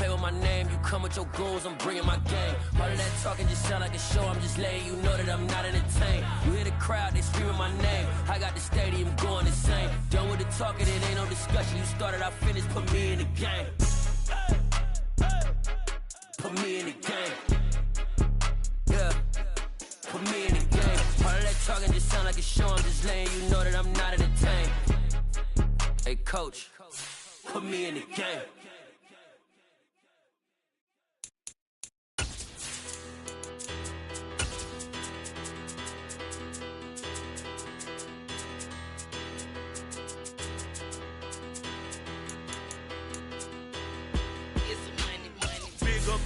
play with my name. You come with your goons, I'm bringing my game. All of that talking just sound like a show. I'm just letting you know that I'm not entertained. You hear the crowd, they screaming my name. I got the stadium going insane. Done with the talking, it ain't no discussion. You started, I finished, put me in the game. Put me in the game. Yeah. Put me in the game. All of that talking just sound like a show. I'm just letting you know that I'm not entertained. Hey, coach, put me in the game.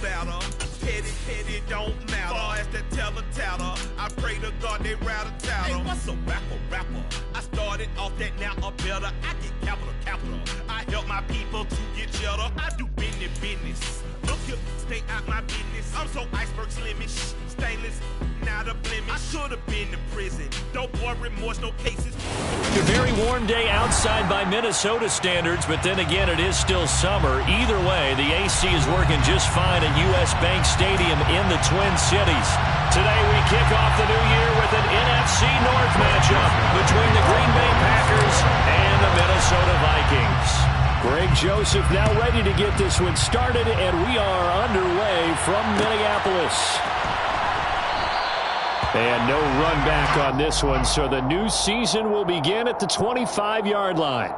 Battle. Petty, don't matter. Far as the teller, I pray to God they rattle tattle. Hey, what's a rapper? I started off that, now I'm better. I get capital. I help my people to get cheddar. I do business. Look here, stay out my business. I'm so iceberg slimish, stainless, not a blemish. I should have been to prison. Don't boy remorse, no cases. A very warm day outside by Minnesota standards, but then again, it is still summer. Either way, the AC is working just fine at U.S. Bank Stadium in the Twin Cities. Today, we kick off the new year with an NFC North matchup between the Green Bay Packers and the Minnesota Vikings. Greg Joseph now ready to get this one started, and we are underway from Minneapolis. And no run back on this one, so the new season will begin at the 25-yard line.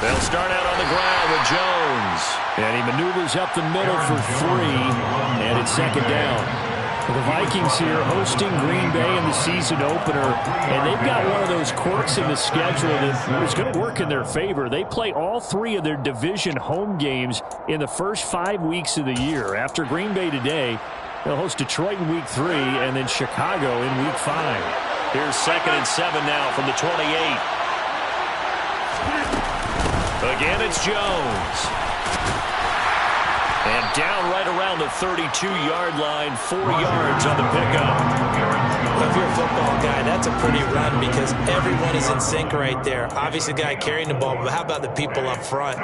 They'll start out on the ground with Jones. And he maneuvers up the middle for 3, and it's second down. The Vikings here hosting Green Bay in the season opener, and they've got one of those quirks in the schedule that is going to work in their favor. They play all 3 of their division home games in the first 5 weeks of the year. After Green Bay today, they'll host Detroit in week 3 and then Chicago in week 5. Here's 2nd and 7 now from the 28. Again, it's Jones. And down right around the 32-yard line, 4 yards on the pickup. Well, if you're a football guy, that's a pretty run because everyone is in sync right there. Obviously, the guy carrying the ball, but how about the people up front?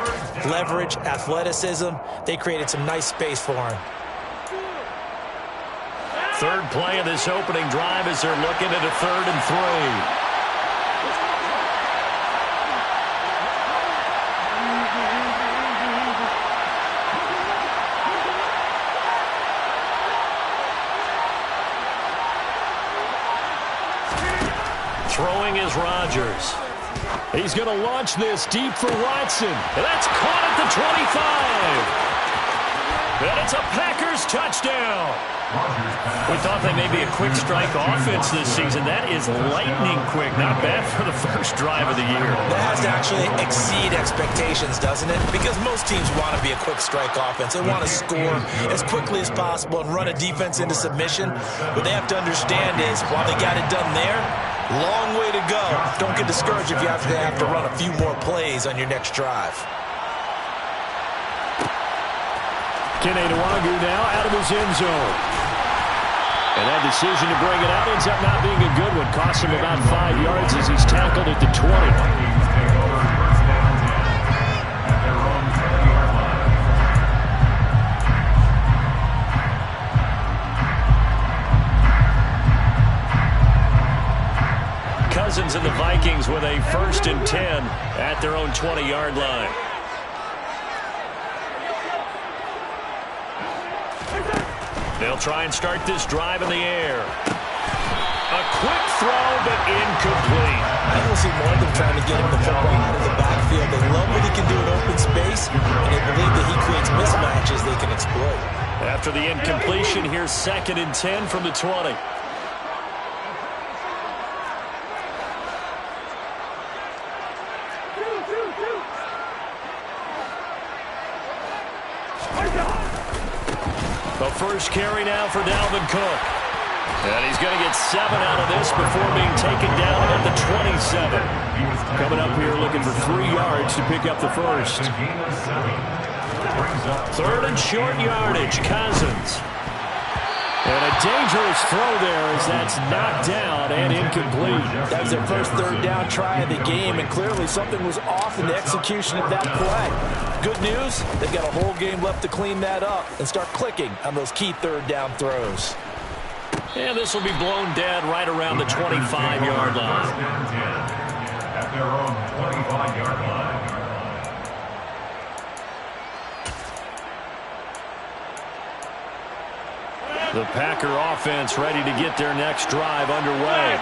Leverage, athleticism, they created some nice space for him. Third play of this opening drive as they're looking at a 3rd and 3. Throwing is Rodgers. He's going to launch this deep for Watson. And that's caught at the 25. And it's a Packers touchdown. We thought they may be a quick strike offense this season. That is lightning quick. Not bad for the first drive of the year. That has to actually exceed expectations, doesn't it? Because most teams want to be a quick strike offense. They want to score as quickly as possible and run a defense into submission. What they have to understand is while they got it done there, long way to go. Don't get discouraged if you have to run a few more plays on your next drive. Kene Nwagu now out of his end zone. And that decision to bring it out ends up not being a good one. Costs him about 5 yards as he's tackled at the 20. Cousins and the Vikings with a 1st and 10 at their own 20-yard line. They'll try and start this drive in the air. A quick throw, but incomplete. I don't see more of them trying to get him the football out of the backfield. They love what he can do in open space, and they believe that he creates mismatches they can exploit. After the incompletion, here's 2nd and 10 from the 20. The first carry now for Dalvin Cook. And he's going to get 7 out of this before being taken down at the 27. Coming up here looking for 3 yards to pick up the first. 3rd and short yardage, Cousins. And a dangerous throw there as that's knocked down and incomplete. That was their first 3rd down try of the game, and clearly something was off in the execution of that play. Good news, they've got a whole game left to clean that up and start clicking on those key 3rd down throws. And this will be blown dead right around the 25-yard line. At their own 25-yard line. The Packer offense ready to get their next drive underway.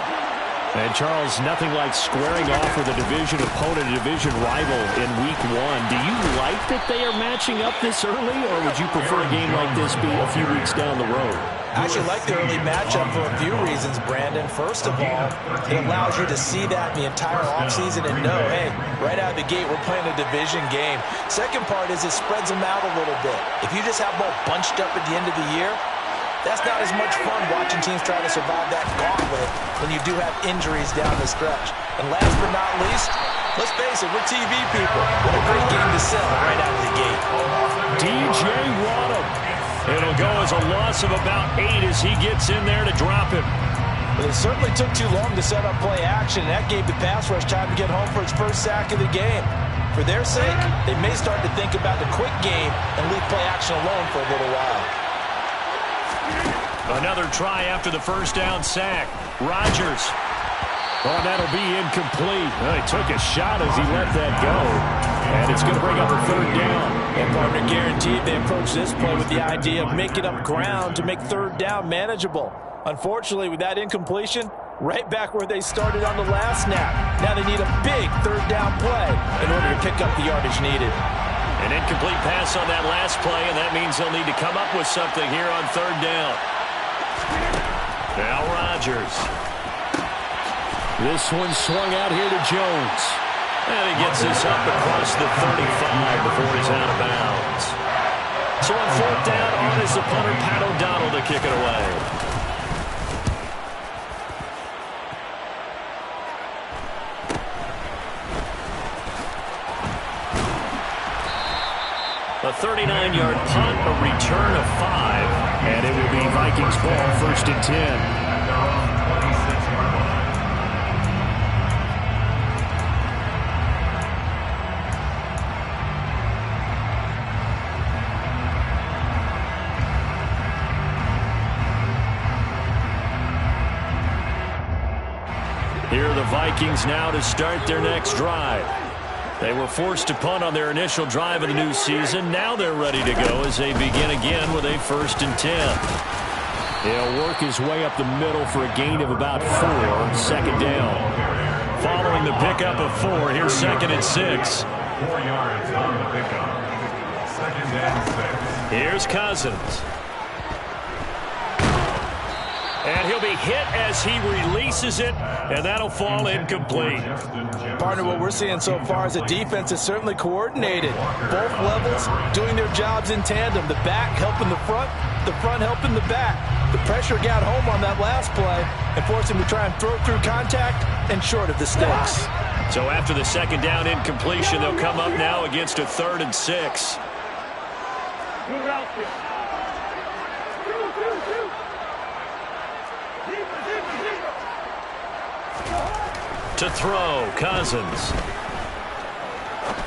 And, Charles, nothing like squaring off with a division opponent, a division rival in Week 1. Do you like that they are matching up this early, or would you prefer a game like this be a few weeks down the road? I actually like the early matchup for a few reasons, Brandon. First of all, it allows you to see that in the entire offseason and know, hey, right out of the gate, we're playing a division game. Second part is it spreads them out a little bit. If you just have them all bunched up at the end of the year, that's not as much fun watching teams try to survive that gauntlet when you do have injuries down the stretch. And last but not least, let's face it, we're TV people. What a great game to sell right out of the gate. DJ Waddle. It'll go as a loss of about 8 as he gets in there to drop him. But it certainly took too long to set up play action, and that gave the pass rush time to get home for its first sack of the game. For their sake, they may start to think about the quick game and leave play action alone for a little while. Another try after the first down sack. Rodgers. Oh, that'll be incomplete. He took a shot as he let that go. And it's going to bring up a 3rd down. And partner guaranteed they approach this play with the idea of making up ground to make 3rd down manageable. Unfortunately, with that incompletion, right back where they started on the last snap. Now they need a big 3rd down play in order to pick up the yardage needed. An incomplete pass on that last play, and that means they'll need to come up with something here on 3rd down. Now Rodgers. This one swung out here to Jones. And he gets this up across the 35 before he's out of bounds. So on 4th down, on is the punter, Pat O'Donnell, to kick it away. A 39-yard punt, a return of 5, and it will be Vikings ball, 1st and 10. Here are the Vikings now to start their next drive. They were forced to punt on their initial drive of the new season. Now they're ready to go as they begin again with a 1st and 10. He'll work his way up the middle for a gain of about 4, 2nd down. Following the pickup of 4, here's 2nd and 6. 4 yards on the pickup. 2nd and 6. Here's Cousins. And he'll be hit as he releases it, and that'll fall incomplete. Partner, what we're seeing so far is the defense is certainly coordinated. Both levels doing their jobs in tandem. The back helping the front helping the back. The pressure got home on that last play and forced him to try and throw through contact and short of the sticks. So after the 2nd down incompletion, they'll come up now against a 3rd and 6. To throw, Cousins.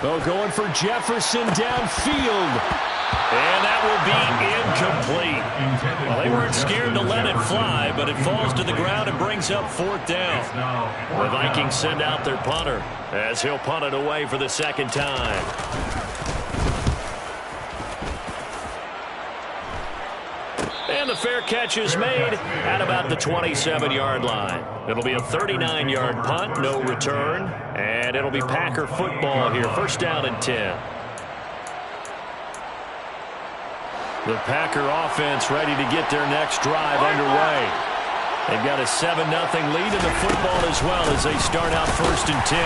Oh, going for Jefferson downfield. And that will be incomplete. Well, they weren't scared to let it fly, but it falls to the ground and brings up 4th down. The Vikings send out their punter as he'll punt it away for the 2nd time. And the fair catch is made at about the 27-yard line. It'll be a 39-yard punt, no return, and it'll be Packer football here. 1st down and 10. The Packer offense ready to get their next drive underway. They've got a 7-0 lead in the football as well as they start out 1st and 10.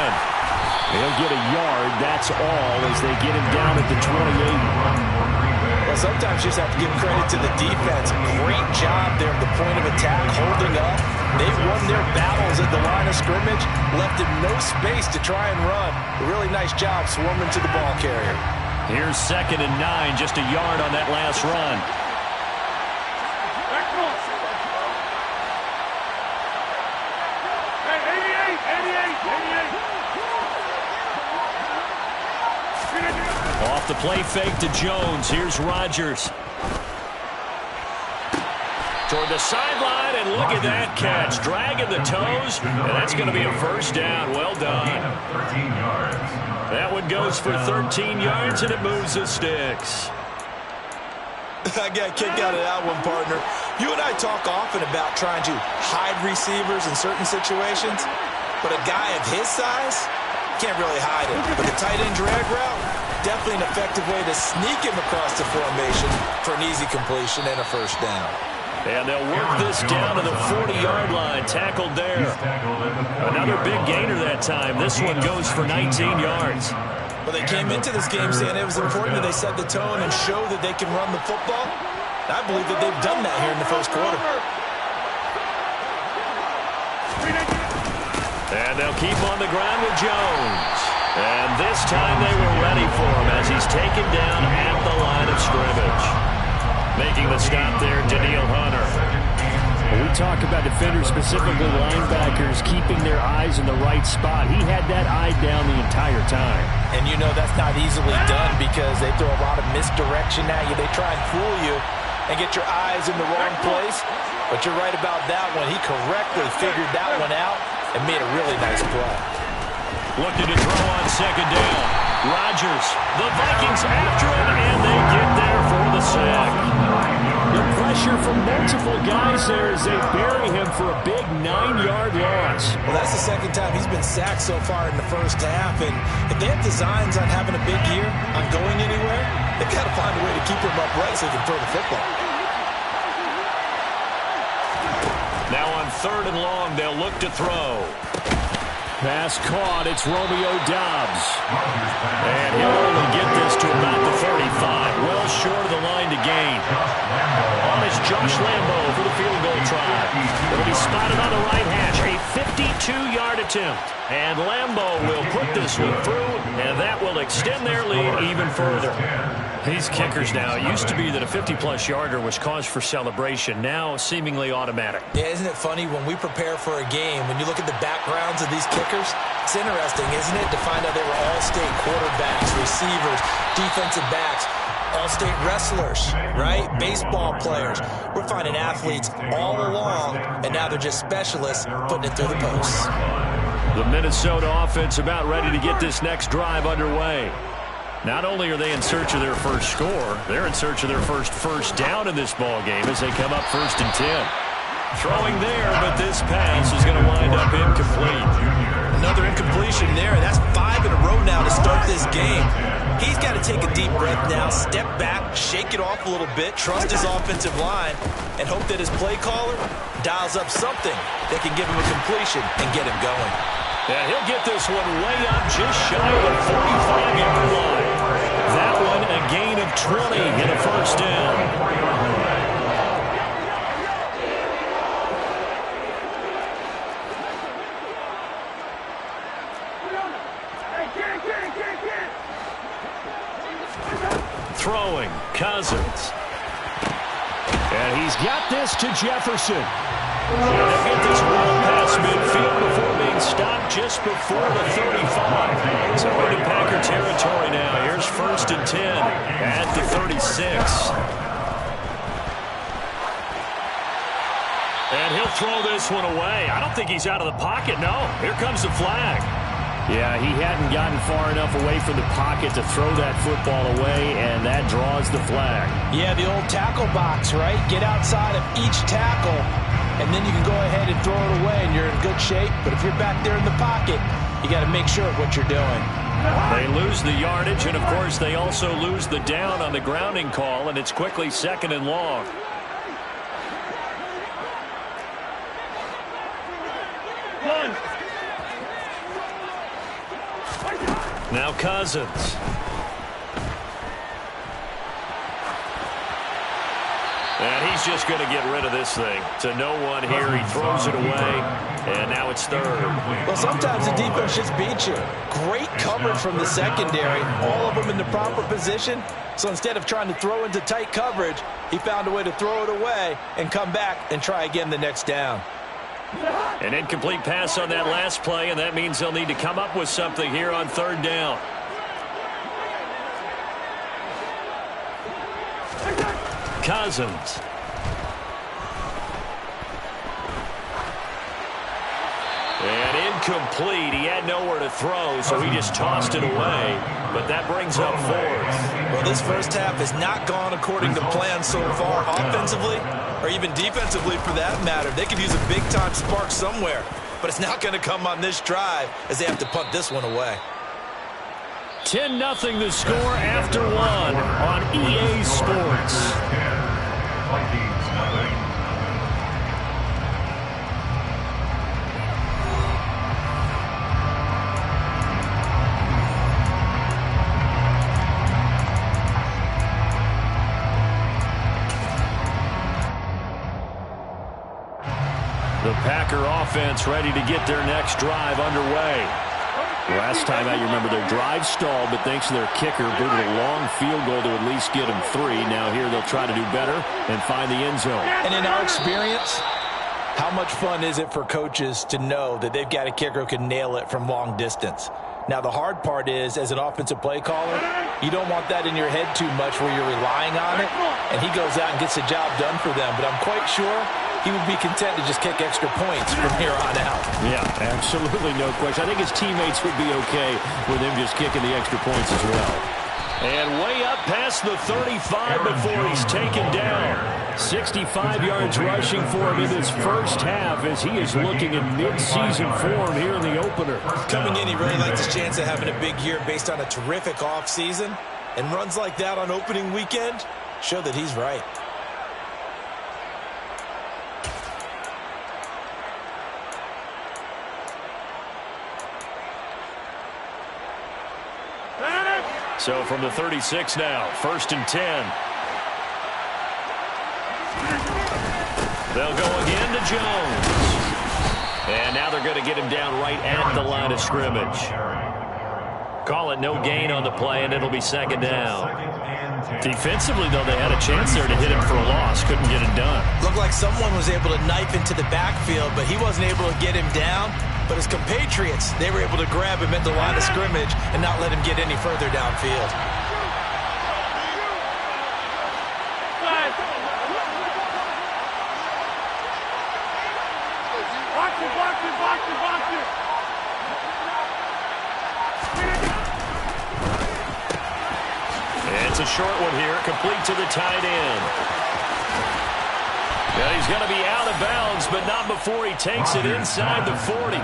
They'll get a yard, that's all, as they get him down at the 28. Well, sometimes you just have to give credit to the defense. Great job there at the point of attack, holding up. They won their battles at the line of scrimmage, left him no space to try and run. A really nice job swarming to the ball carrier. Here's 2nd and 9, just a yard on that last run. Off the play fake to Jones. Here's Rodgers. Toward the sideline, and look at that catch. Dragging the toes, and that's going to be a first down. Well done. 13 yards. That one goes for 13 yards, and it moves the sticks. I got a kick out of that one, partner. You and I talk often about trying to hide receivers in certain situations, but a guy of his size can't really hide it. But the tight end drag route, definitely an effective way to sneak him across the formation for an easy completion and a first down. And they'll work this down to the 40-yard line. Tackled there. Another big gainer that time. This one goes for 19 yards. Well, they came into this game saying it was important that they set the tone and show that they can run the football. I believe that they've done that here in the first quarter. And they'll keep on the ground with Jones. And this time they were ready for him as he's taken down at the line of scrimmage. Making the stop there, Danielle Hunter. We talk about defenders, specifically linebackers, keeping their eyes in the right spot. He had that eye down the entire time. And you know that's not easily done because they throw a lot of misdirection at you. They try and fool you and get your eyes in the wrong place. But you're right about that one. He correctly figured that one out and made a really nice play. Looking to throw on 2nd down. Rodgers, the Vikings after him, and they get there for the sack. The pressure from multiple guys there as they bury him for a big 9-yard loss. Well, that's the second time he's been sacked so far in the first half, and if they have designs on having a big year, on going anywhere, they've got to find a way to keep him upright so he can throw the football. Now on 3rd and long, they'll look to throw. Pass caught. It's Romeo Doubs. And he'll only get this to about the 35. Well short of the line to gain. On is Josh Lambo for the field goal try. It'll be spotted on the right hash. A 52-yard attempt. And Lambo will put this one through, and that will extend their lead even further. These kickers now, it used to be that a 50-plus yarder was cause for celebration. Now seemingly automatic. Yeah, isn't it funny when we prepare for a game, when you look at the backgrounds of these kickers, it's interesting, isn't it, to find out they were all-state quarterbacks, receivers, defensive backs, all-state wrestlers, right? Baseball players. We're finding athletes all along, and now they're just specialists putting it through the posts. The Minnesota offense about ready to get this next drive underway. Not only are they in search of their first score, they're in search of their first down in this ball game as they come up 1st and 10. Throwing there, but this pass is going to wind up incomplete. Another incompletion there. That's 5 in a row now to start this game. He's got to take a deep breath now, step back, shake it off a little bit, trust his offensive line, and hope that his play caller dials up something that can give him a completion and get him going. Yeah, he'll get this one way up just shy of the 45-yard line. That one a gain of 20 in a first down. Throwing, Cousins. And he's got this to Jefferson. They'll get this run past midfield before being stopped just before the 35. So into Packer territory now. Here's 1st and 10 at the 36. And he'll throw this one away. I don't think he's out of the pocket, no. Here comes the flag. Yeah, he hadn't gotten far enough away from the pocket to throw that football away, and that draws the flag. Yeah, the old tackle box, right? Get outside of each tackle, and then you can go ahead and throw it away, and you're in good shape. But if you're back there in the pocket, you got to make sure of what you're doing. They lose the yardage, and, of course, they also lose the down on the grounding call, and it's quickly 2nd and long. Now Cousins. he's just going to get rid of this thing. To no one here. He throws it away, and now it's third. Well, sometimes the defense just beats you. Great coverage from the secondary, all of them in the proper position. So instead of trying to throw into tight coverage, he found a way to throw it away and come back and try again the next down. An incomplete pass on that last play, and that means they'll need to come up with something here on third down. Cousins. And incomplete. He had nowhere to throw, so he just tossed it away. But that brings up fourth. Well, this first half has not gone according to plan so far, offensively or even defensively for that matter. They could use a big-time spark somewhere, but it's not going to come on this drive as they have to punt this one away. 10-0 the score after one on EA Sports. Vikings nothing. The Packer offense ready to get their next drive underway. Last time out, you remember their drive stalled, but thanks to their kicker, booted a long field goal to at least get them 3. Now here they'll try to do better and find the end zone. And in our experience, how much fun is it for coaches to know that they've got a kicker who can nail it from long distance? Now, the hard part is, as an offensive play caller, you don't want that in your head too much where you're relying on it, and he goes out and gets the job done for them. But I'm quite sure he would be content to just kick extra points from here on out. Yeah, absolutely no question. I think his teammates would be okay with him just kicking the extra points as well. And way up past the 35 before he's taken down. 65 yards rushing for him in this first half as he is looking at mid-season form here in the opener. Coming in, he really likes his chance of having a big year based on a terrific offseason. And runs like that on opening weekend show that he's right. So from the 36 now, 1st and 10. They'll go again to Jones. And now they're going to get him down right at the line of scrimmage. Call it no gain on the play, and it'll be 2nd down. Defensively, though, they had a chance there to hit him for a loss. Couldn't get it done. Looked like someone was able to knife into the backfield, but he wasn't able to get him down. But his compatriots, they were able to grab him at the line of scrimmage and not let him get any further downfield. It's a short one here, complete to the tight end. And he's going to be out of bounds, but not before he takes it inside the 40.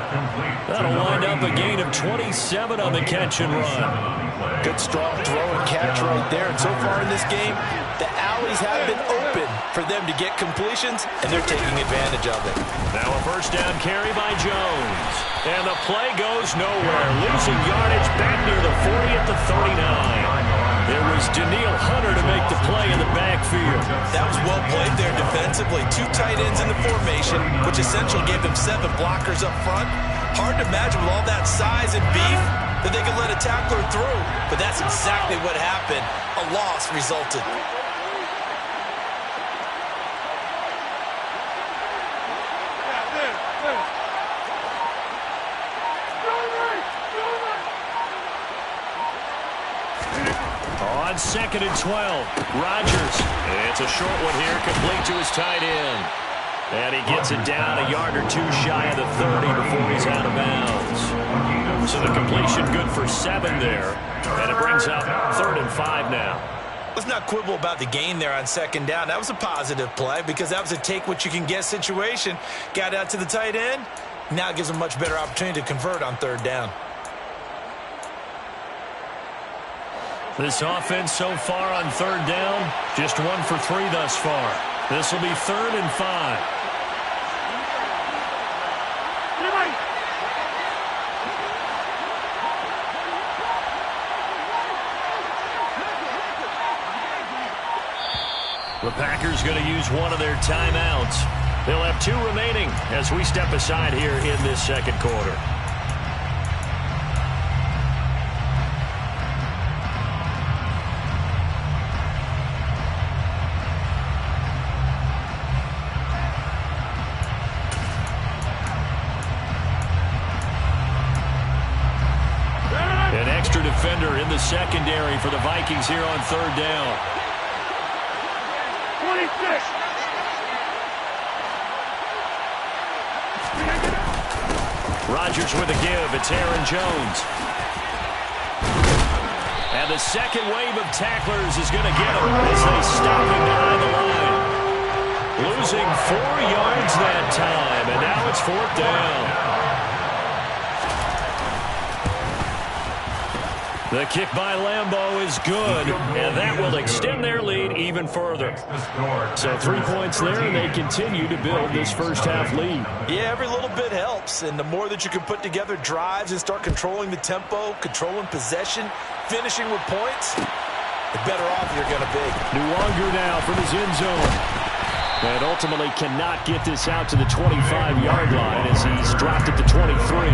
That'll wind up a gain of 27 on the catch and run. Good strong throw and catch right there. And so far in this game, the alleys have been open for them to get completions, and they're taking advantage of it. Now a first down carry by Jones. And the play goes nowhere. Losing yardage back near the 40 at the 39. It was Daniil Hunter to make the play in the backfield. That was well played there defensively. 2 tight ends in the formation, which essentially gave them 7 blockers up front. Hard to imagine with all that size and beef that they could let a tackler through. But that's exactly what happened. A loss resulted. On 2nd and 12, Rodgers. It's a short one here, complete to his tight end. And he gets it down a yard or 2 shy of the 30 before he's out of bounds. So the completion good for 7 there. And it brings up 3rd and 5 now. Let's not quibble about the gain there on 2nd down. That was a positive play because that was a take-what-you-can-get situation. Got out to the tight end. Now gives them a much better opportunity to convert on 3rd down. This offense so far on 3rd down, just 1 for 3 thus far. This will be 3rd and 5. The Packers going to use one of their timeouts. They'll have 2 remaining as we step aside here in this second quarter. An extra defender in the secondary for the Vikings here on 3rd down. 26. Rodgers with a give. It's Aaron Jones. And the second wave of tacklers is going to get him as they stop him behind the line. Losing 4 yards that time, and now it's 4th down. The kick by Lambeau is good, and that will extend their lead even further. So 3 points there, and they continue to build this first half lead. Yeah, every little bit helps, and the more that you can put together drives and start controlling the tempo, controlling possession, finishing with points, the better off you're going to be. Nwangu now from his end zone. And ultimately cannot get this out to the 25-yard line as he's dropped it to 23.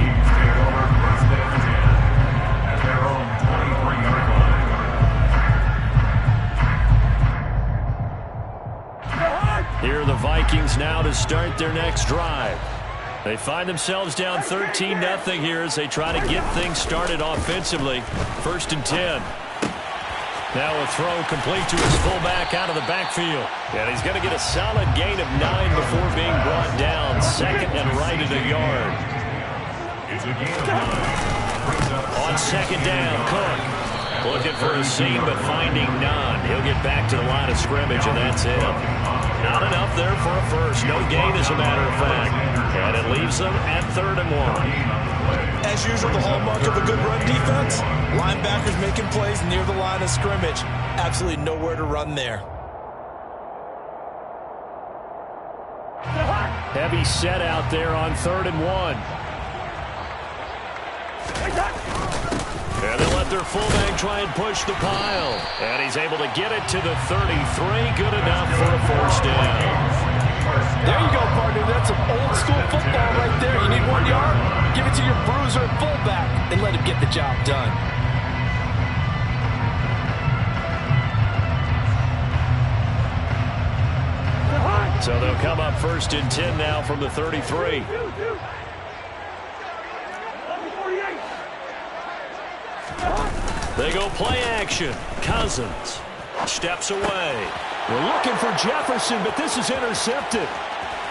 Here are the Vikings now to start their next drive. They find themselves down 13-0 here as they try to get things started offensively. 1st and 10. Now a throw complete to his fullback out of the backfield. And he's going to get a solid gain of 9 before being brought down. 2nd and right at a yard. On 2nd down, Cook. Looking for a seam, but finding none. He'll get back to the line of scrimmage, and that's it. Not enough there for a first. No gain, as a matter of fact. And it leaves them at 3rd and 1. As usual, the hallmark of a good run defense, linebackers making plays near the line of scrimmage. Absolutely nowhere to run there. Heavy set out there on 3rd and 1. And they let their fullback try and push the pile. And he's able to get it to the 33. Good enough for a 1st down. There you go, partner. That's some old school football right there. You need 1 yard? Give it to your bruiser and fullback and let him get the job done. So they'll come up 1st and 10 now from the 33. They go play action. Cousins steps away. We're looking for Jefferson, but this is intercepted.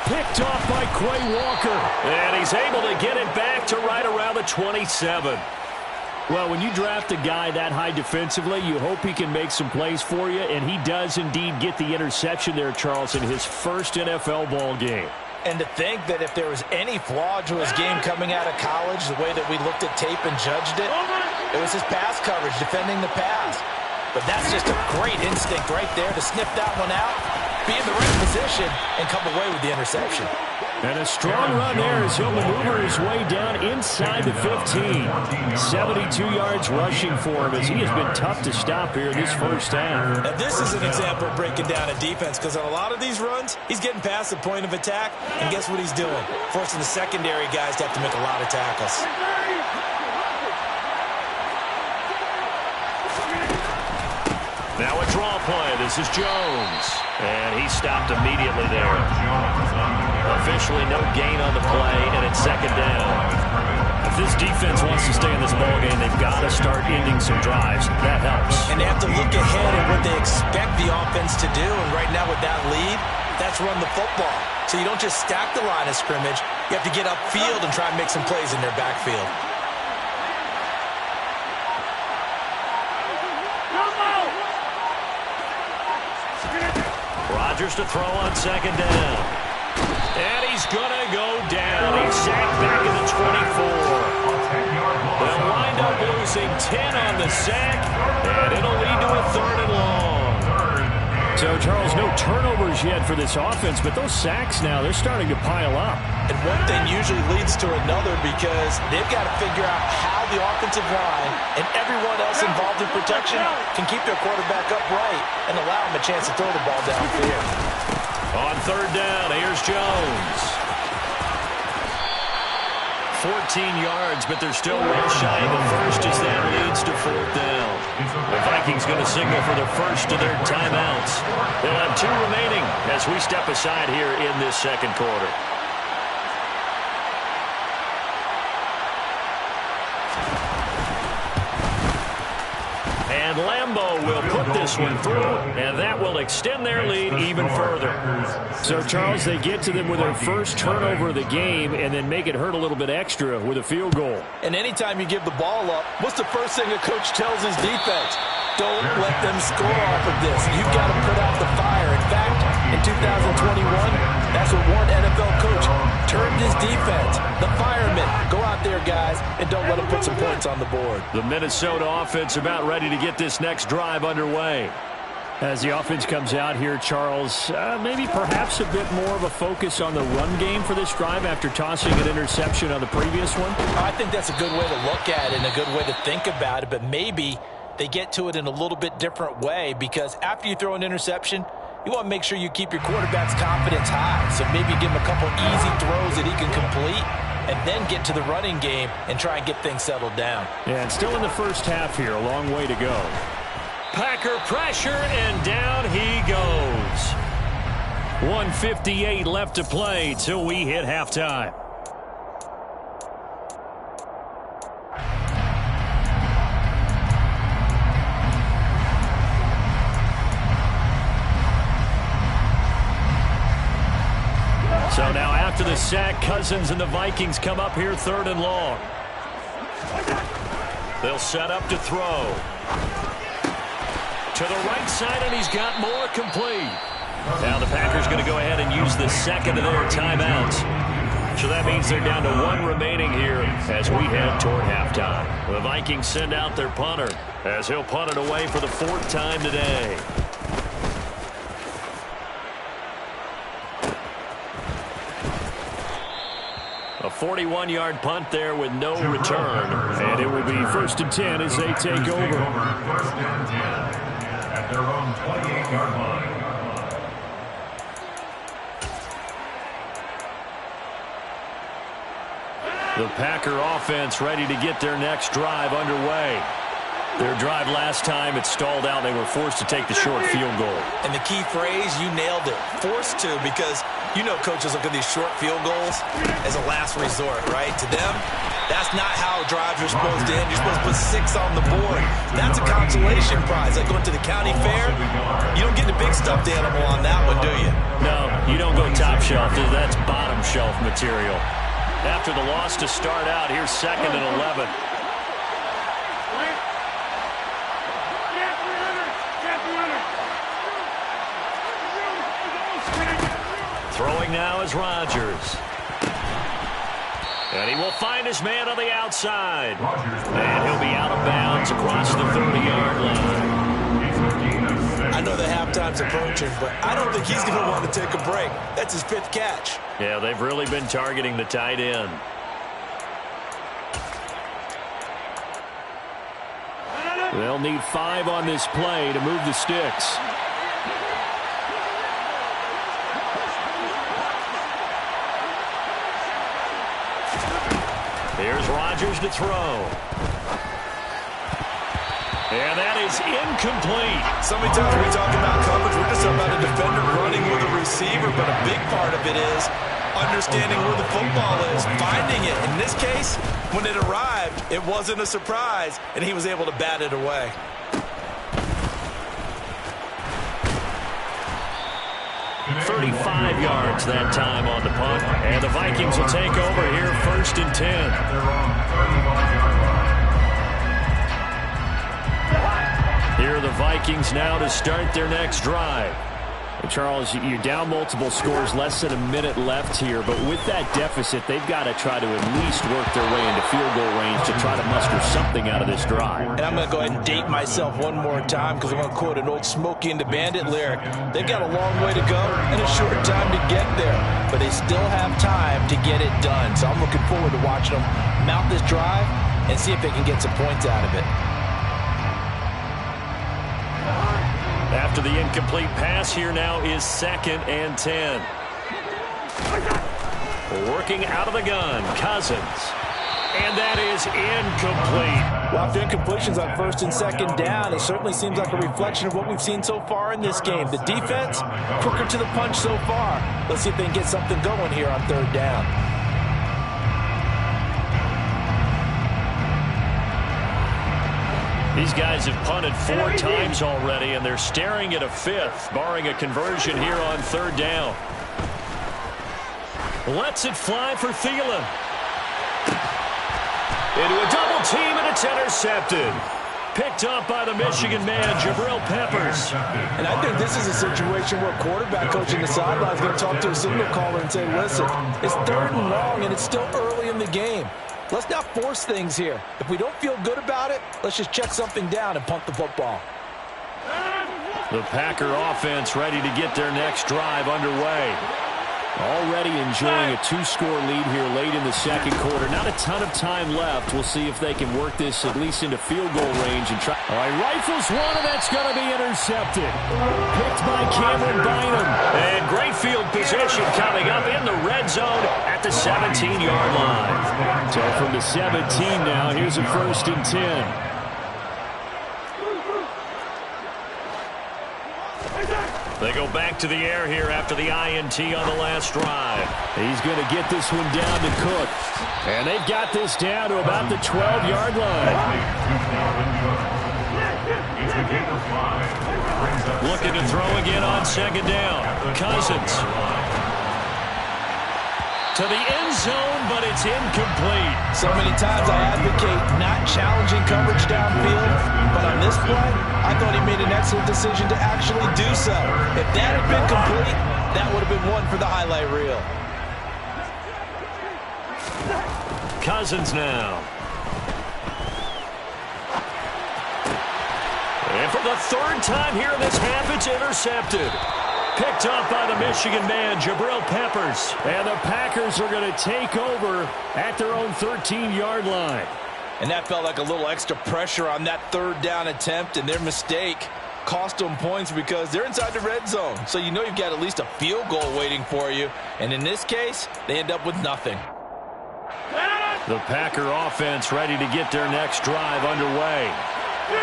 Picked off by Quay Walker. And he's able to get it back to right around the 27. Well, when you draft a guy that high defensively, you hope he can make some plays for you, and he does indeed get the interception there, Charles, in his first NFL ball game. And to think that if there was any flaw to his game coming out of college, the way that we looked at tape and judged it, it was his pass coverage, defending the pass. But that's just a great instinct right there to sniff that one out, be in the right position, and come away with the interception. And a strong run there as he'll maneuver his way down inside the 15. 72 yards rushing for him as he has been tough to stop here in this first half. Now this is an example of breaking down a defense because on a lot of these runs, he's getting past the point of attack, and guess what he's doing? Forcing the secondary guys to have to make a lot of tackles. Now a draw play. This is Jones. And he stopped immediately there. Officially no gain on the play, and it's 2nd down. If this defense wants to stay in this ballgame, they've got to start ending some drives. That helps. And they have to look ahead at what they expect the offense to do. And right now with that lead, that's run the football. So you don't just stack the line of scrimmage. You have to get upfield and try and make some plays in their backfield. Rodgers to throw on 2nd down. And he's going to go down. He's sacked back at the 24. They'll wind up losing 10 on the sack, and it'll lead to a 3rd and long. So, Charles, no turnovers yet for this offense, but those sacks now, they're starting to pile up. And one thing usually leads to another because they've got to figure out how the offensive line and everyone else involved in protection can keep their quarterback upright and allow him a chance to throw the ball downfield. On third down, here's Jones. 14 yards, but they're still well shy of the first as that leads to fourth down. The Vikings going to signal for their first of their timeouts. They'll have 2 remaining as we step aside here in this second quarter. And Lambeau will put this one through, and that will extend their lead even further. So, Charles, they get to them with their first turnover of the game and then make it hurt a little bit extra with a field goal. And anytime you give the ball up, what's the first thing a coach tells his defense? Don't let them score off of this. You've got to put out the fire. In fact, in 2021, that's what one NFL coach termed his defense. The firemen. Go out there, guys, and don't let them put some points on the board. The Minnesota offense about ready to get this next drive underway. As the offense comes out here, Charles, maybe perhaps a bit more of a focus on the run game for this drive after tossing an interception on the previous one? I think that's a good way to look at it and a good way to think about it, but maybe they get to it in a little bit different way, because after you throw an interception, you want to make sure you keep your quarterback's confidence high. So maybe give him a couple easy throws that he can complete and then get to the running game and try and get things settled down. Yeah, and still in the first half here, a long way to go. Packer pressure, and down he goes. 1:58 left to play till we hit halftime. So now after the sack, Cousins and the Vikings come up here 3rd and long. They'll set up to throw. To the right side, and he's got more complete. Now the Packers going to go ahead and use the second of their timeouts. So that means they're down to 1 remaining here as we head toward halftime. The Vikings send out their punter as he'll punt it away for the 4th time today. A 41-yard punt there with no return. And it will be 1st and 10 as they take over. 1st and 10 at their own 28-yard line. The Packer offense ready to get their next drive underway. Their drive last time, it stalled out. They were forced to take the short field goal. And the key phrase, you nailed it. Forced to, because you know coaches look at these short field goals as a last resort, right? To them, that's not how drives are supposed to end. You're supposed to put 6 on the board. That's a consolation prize. Like going to the county fair, you don't get the big stuffed animal on that one, do you? No, you don't go top shelf. That's bottom shelf material. After the loss to start out, here's 2nd and 11. Throwing now is Rodgers. And he will find his man on the outside. And he'll be out of bounds across the 30-yard line. I know the halftime's approaching, but I don't think he's going to want to take a break. That's his 5th catch. Yeah, they've really been targeting the tight end. They'll need 5 on this play to move the sticks. Here's Rodgers to throw. And that is incomplete. So many times we talk about coverage, we're just talking about a defender running with a receiver, but a big part of it is understanding where the football is, finding it. In this case, when it arrived, it wasn't a surprise, and he was able to bat it away. .35 yards that time on the punt. And the Vikings will take over here 1st and 10. Here are the Vikings now to start their next drive. Charles, you're down multiple scores, less than a minute left here, but with that deficit, they've got to try to at least work their way into field goal range to try to muster something out of this drive. And I'm going to go ahead and date myself one more time because I'm going to quote an old Smokey and the Bandit lyric. They've got a long way to go and a short time to get there, but they still have time to get it done. So I'm looking forward to watching them mount this drive and see if they can get some points out of it. After the incomplete pass, here now is 2nd and 10. Working out of the gun, Cousins. And that is incomplete. Well, after incompletions on 1st and 2nd down, it certainly seems like a reflection of what we've seen so far in this game. The defense, quicker to the punch so far. Let's see if they can get something going here on 3rd down. These guys have punted 4 times already, and they're staring at a 5th, barring a conversion here on 3rd down. Lets it fly for Thielen. Into a double team, and it's intercepted. Picked up by the Michigan man, Jabril Peppers. And I think this is a situation where quarterback coach in the sideline is going to talk to a signal caller and say, listen, it's 3rd and long, and it's still early in the game. Let's not force things here. If we don't feel good about it, let's just check something down and punt the football. The Packer offense ready to get their next drive underway. Already enjoying a 2-score lead here late in the 2nd quarter. Not a ton of time left. We'll see if they can work this at least into field goal range and try. All right, rifles one, and that's going to be intercepted. Picked by Cameron Bynum. And great field position coming up in the red zone at the 17-yard line. So from the 17 now, here's a 1st and 10. They go back to the air here after the INT on the last drive. He's going to get this one down to Cook. And they've got this down to about the 12-yard line. Looking to throw again on 2nd down. Cousins. To the end zone, but it's incomplete. So many times I advocate not challenging coverage downfield, but on this play, I thought he made an excellent decision to actually do so. If that had been complete, that would have been one for the highlight reel. Cousins now. And for the 3rd time here in this half, it's intercepted. Picked up by the Michigan man, Jabril Peppers. And the Packers are going to take over at their own 13-yard line. And that felt like a little extra pressure on that 3rd down attempt, and their mistake cost them points because they're inside the red zone. So you know you've got at least a field goal waiting for you. And in this case, they end up with nothing. The Packer offense ready to get their next drive underway.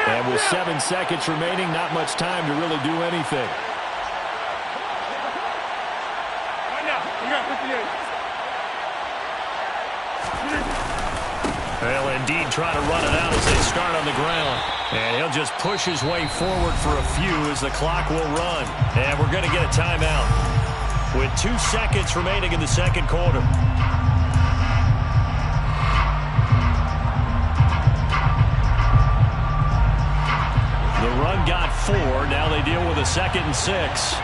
And with 7 seconds remaining, not much time to really do anything. They'll indeed try to run it out as they start on the ground. And he'll just push his way forward for a few as the clock will run. And we're going to get a timeout with 2 seconds remaining in the 2nd quarter. The run got 4. Now they deal with a 2nd and 6.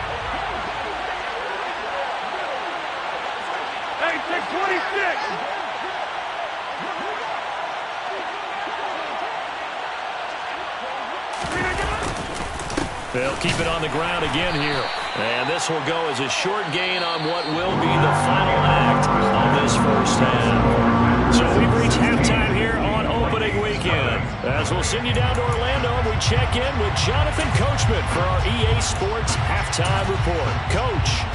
Hey, take 26. They'll keep it on the ground again here. And this will go as a short gain on what will be the final act of this 1st half. So we've reached halftime here on opening weekend. As we'll send you down to Orlando, and we check in with Jonathan Coachman for our EA Sports Halftime Report. Coach.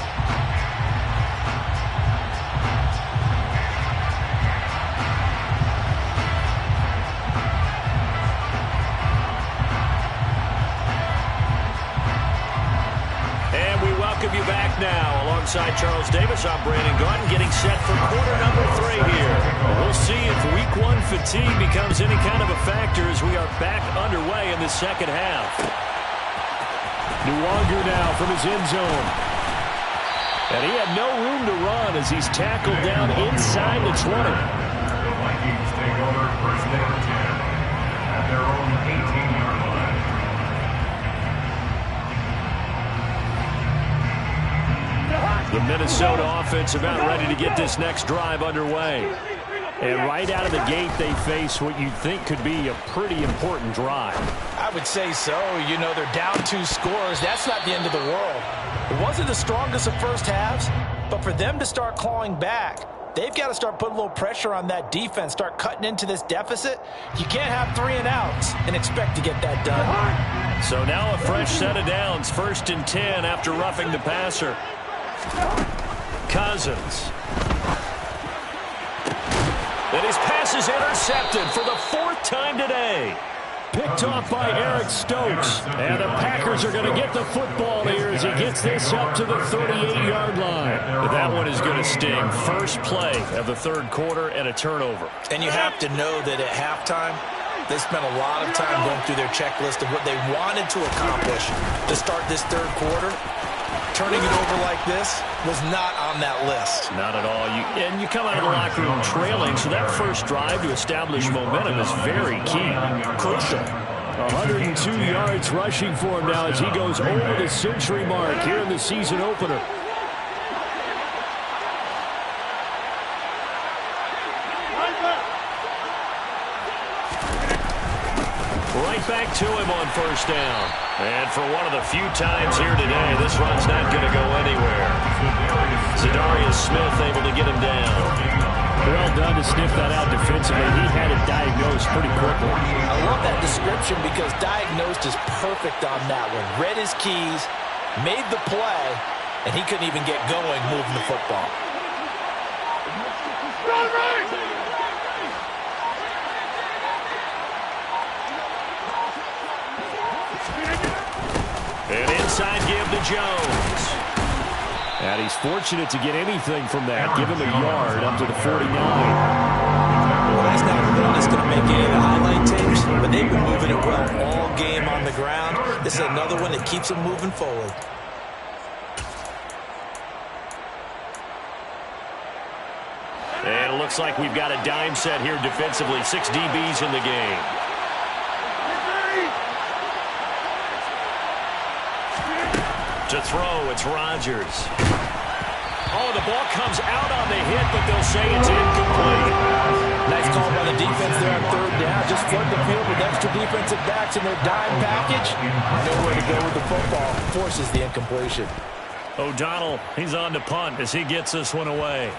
You back now alongside Charles Davis. I'm Brandon Gordon getting set for quarter number 3 here. We'll see if week 1 fatigue becomes any kind of a factor as we are back underway in the 2nd half. Nwangu now from his end zone. And he had no room to run as he's tackled down inside the 20. The Vikings take over 1st and 10 at their own 18-yard line. The Minnesota offense about ready to get this next drive underway. And right out of the gate, they face what you'd think could be a pretty important drive. I would say so. You know, they're down 2 scores. That's not the end of the world. It wasn't the strongest of first halves, but for them to start clawing back, they've got to start putting a little pressure on that defense, start cutting into this deficit. You can't have 3 and outs and expect to get that done. So now a fresh set of downs. 1st and 10 after roughing the passer. Cousins. And his pass is intercepted for the 4th time today. Picked off by Eric Stokes. And the Packers are going to get the football here as he gets this up to the 38-yard line. But that one is going to sting. First play of the 3rd quarter and a turnover. And you have to know that at halftime, they spent a lot of time going through their checklist of what they wanted to accomplish to start this 3rd quarter. Turning it over like this was not on that list. Not at all. And you come out of the locker room trailing, so that first drive to establish momentum is very key. Crucial. 102 yards rushing for him now as he goes over the century mark here in the season opener. Right back to him on 1st down. And for one of the few times here today, this run's not going to go anywhere. Zadarius Smith able to get him down. Well done to sniff that out defensively. He had it diagnosed pretty quickly. I love that description because diagnosed is perfect on that one. Read his keys, made the play, and he couldn't even get going moving the football. An inside give to Jones. And he's fortunate to get anything from that. Give him a yard up to the 49. Well, that's not one that's going to make any of the highlight tapes, but they've been moving it well all game on the ground. This is another one that keeps them moving forward. And it looks like we've got a dime set here defensively. 6 DBs in the game. To throw, it's Rodgers. Oh, the ball comes out on the hit, but they'll say it's incomplete. Nice call by the defense there on 3rd down. Just flood the field with extra defensive backs in their dime package. Nowhere to go with the football. Forces the incompletion. O'Donnell, he's on to punt as he gets this one away.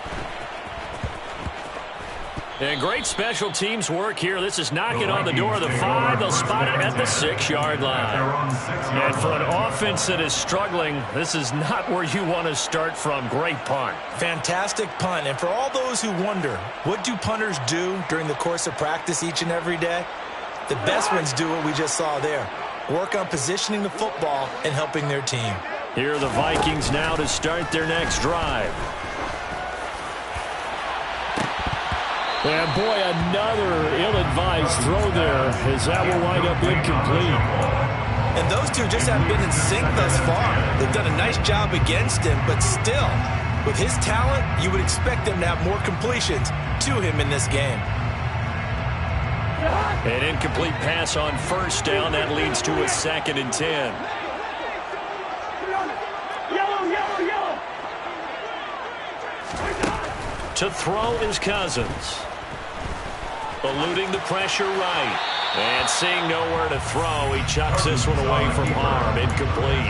And great special teams work here. This is knocking on the door of the 5. They'll spot it at the 6-yard line. And for an offense that is struggling, this is not where you want to start from. Great punt. Fantastic punt. And for all those who wonder, what do punters do during the course of practice each and every day? The best ones do what we just saw there. Work on positioning the football and helping their team. Here are the Vikings now to start their next drive. And boy, another ill-advised throw there as that will wind up incomplete. And those two just haven't been in sync thus far. They've done a nice job against him, but still, with his talent, you would expect them to have more completions to him in this game. An incomplete pass on 1st down. That leads to a 2nd and 10. To throw is Cousins. Eluding the pressure right. And seeing nowhere to throw, he chucks this one away from harm. Incomplete.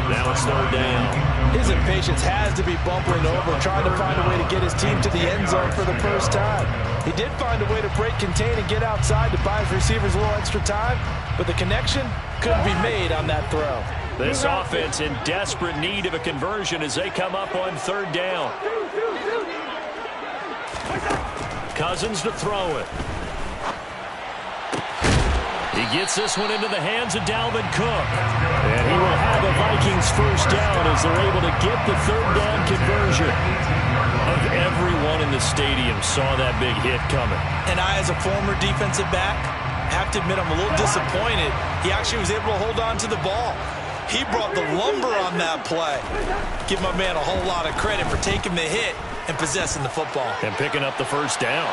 Now it's 3rd down. His impatience has to be bubbling over, trying to find a way to get his team to the end zone for the first time. He did find a way to break contain and get outside to buy his receivers a little extra time, but the connection couldn't be made on that throw. This offense in desperate need of a conversion as they come up on 3rd down. Cousins to throw it. He gets this one into the hands of Dalvin Cook. And he will have a Vikings 1st down as they're able to get the 3rd down conversion. Of everyone in the stadium saw that big hit coming. And I, as a former defensive back, have to admit I'm a little disappointed. He actually was able to hold on to the ball. He brought the lumber on that play. Give my man a whole lot of credit for taking the hit and possessing the football. And picking up the 1st down.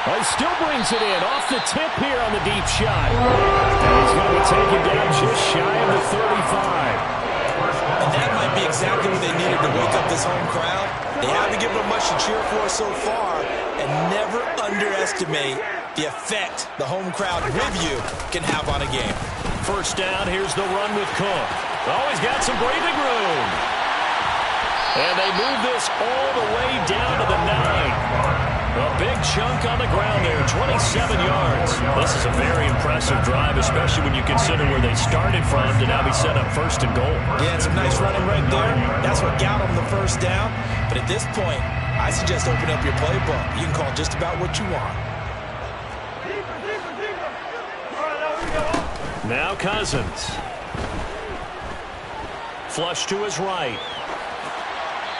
Well, he still brings it in off the tip here on the deep shot. And he's going to be taken down just shy of the 35. And that might be exactly what they needed to wake up this home crowd. They haven't given them much to cheer for so far. And never underestimate the effect the home crowd with you can have on a game. 1st down, here's the run with Cook. Oh, he's got some breathing room. And they move this all the way down to the 9. A big chunk on the ground there, 27 yards. This is a very impressive drive, especially when you consider where they started from to now be set up first and goal. Yeah, some nice running right there. That's what got them the first down. But at this point, I suggest open up your playbook. You can call just about what you want. Now Cousins. Flush to his right.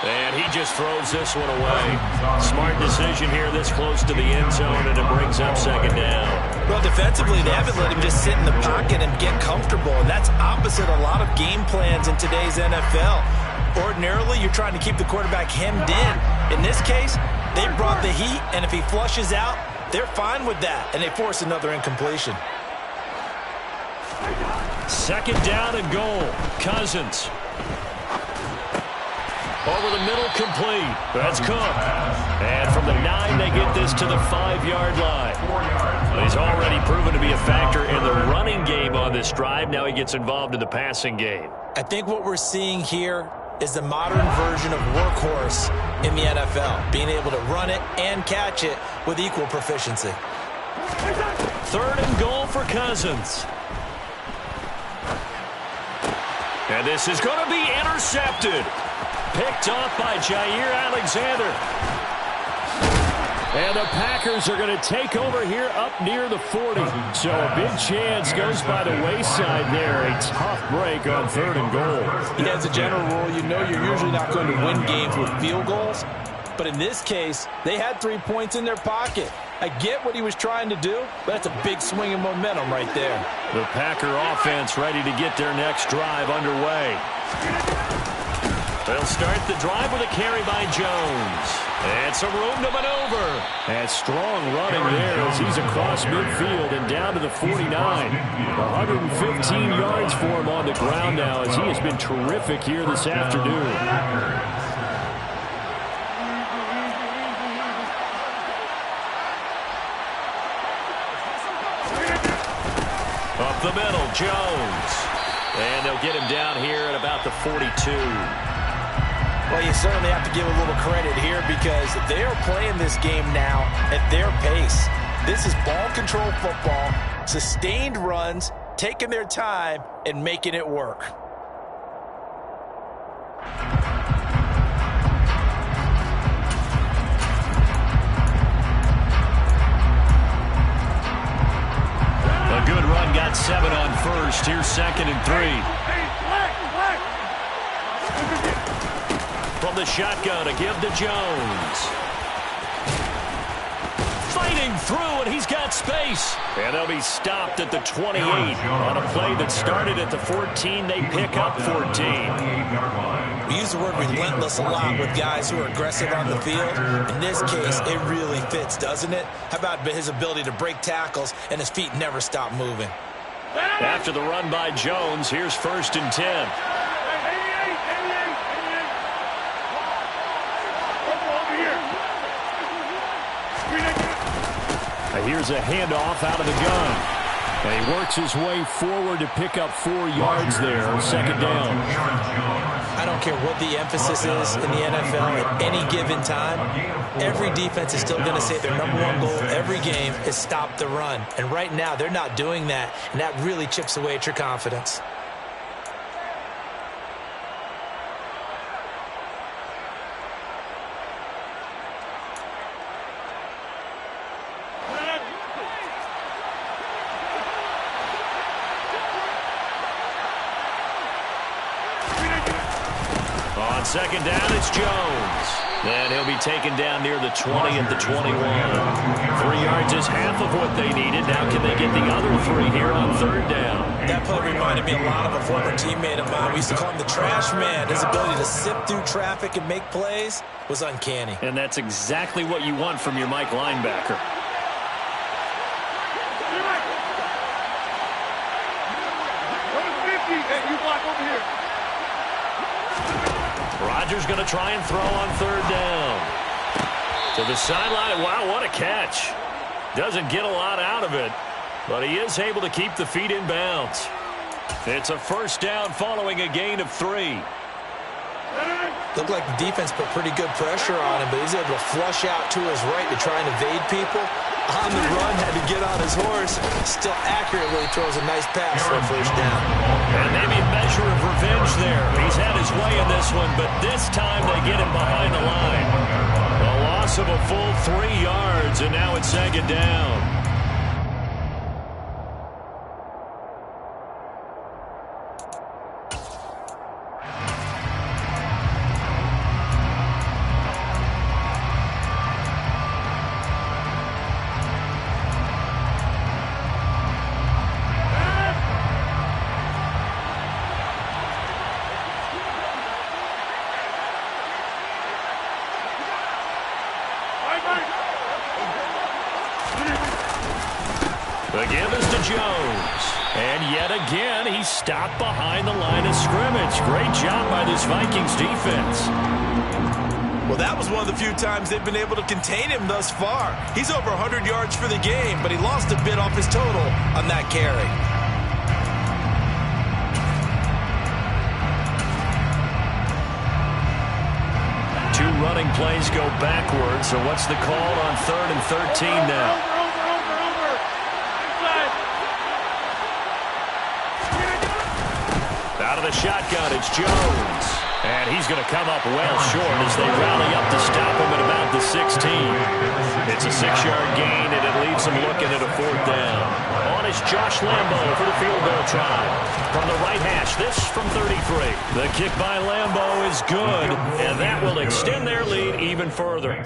And he just throws this one away. Smart decision here this close to the end zone, and it brings up second down. Well, defensively, they haven't let him just sit in the pocket and get comfortable, and that's opposite a lot of game plans in today's NFL. Ordinarily, you're trying to keep the quarterback hemmed in. In this case, they brought the heat, and if he flushes out, they're fine with that, and they force another incompletion. Second down and goal. Cousins. Over the middle, complete. That's Cook. And from the 9, they get this to the 5-yard line. He's already proven to be a factor in the running game on this drive. Now he gets involved in the passing game. I think what we're seeing here is the modern version of workhorse in the NFL, being able to run it and catch it with equal proficiency. Third and goal for Cousins. And this is going to be intercepted. Picked off by Jair Alexander. And the Packers are going to take over here up near the 40. So a big chance goes by the wayside there. A tough break on third and goal. Yeah, as a general rule, you know you're usually not going to win games with field goals. But in this case, they had 3 points in their pocket. I get what he was trying to do, but that's a big swing of momentum right there. The Packer offense ready to get their next drive underway. They'll start the drive with a carry by Jones. And some room to maneuver. And strong running there as he's across midfield and down to the 49. 115 yards for him on the ground now as he has been terrific here this afternoon. Up the middle, Jones. And they'll get him down here at about the 42. Well, you certainly have to give a little credit here because they are playing this game now at their pace. This is ball control football, sustained runs, taking their time, and making it work. A good run, got 7 on first. Here's second and 3. From the shotgun to give to Jones. Fighting through, and he's got space. And they'll be stopped at the 28. On a play that started at the 14, they pick up 14. We use the word relentless a lot with guys who are aggressive on the field. In this case, it really fits, doesn't it? How about his ability to break tackles and his feet never stop moving? After the run by Jones, here's first and 10. Here's a handoff out of the gun. And he works his way forward to pick up 4 yards there. Second down. I don't care what the emphasis is in the NFL at any given time. Every defense is still going to say their #1 goal every game is stop the run. And right now, they're not doing that. And that really chips away at your confidence. Second down, it's Jones. And he'll be taken down near the 20 at the 21. 3 yards is half of what they needed. Now can they get the other 3 here on third down? That play reminded me a lot of a former teammate of mine. We used to call him the trash man. His ability to sift through traffic and make plays was uncanny. And that's exactly what you want from your Mike linebacker. Rodgers going to try and throw on third down. To the sideline. Wow, what a catch. Doesn't get a lot out of it, but he is able to keep the feet in bounds. It's a first down following a gain of 3. Looked like the defense put pretty good pressure on him, but he's able to flush out to his right to try and evade people. On the run, had to get on his horse. Still accurately throws a nice pass for a first down. And maybe a measure of revenge there. He's had his way in this one, but this time they get him behind the line. A loss of a full 3 yards, and now it's second down. The give is to Jones. And yet again, he's stopped behind the line of scrimmage. Great job by this Vikings defense. Well, that was one of the few times they've been able to contain him thus far. He's over 100 yards for the game, but he lost a bit off his total on that carry. Two running plays go backwards, so what's the call on 3rd and 13 now? Out of the shotgun, it's Jones. And he's going to come up well short as they rally up to stop him at about the 16. It's a 6-yard gain, and it leaves them looking at a 4th down. On is Josh Lambo for the field goal try. From the right hash, this from 33. The kick by Lambo is good, and that will extend their lead even further.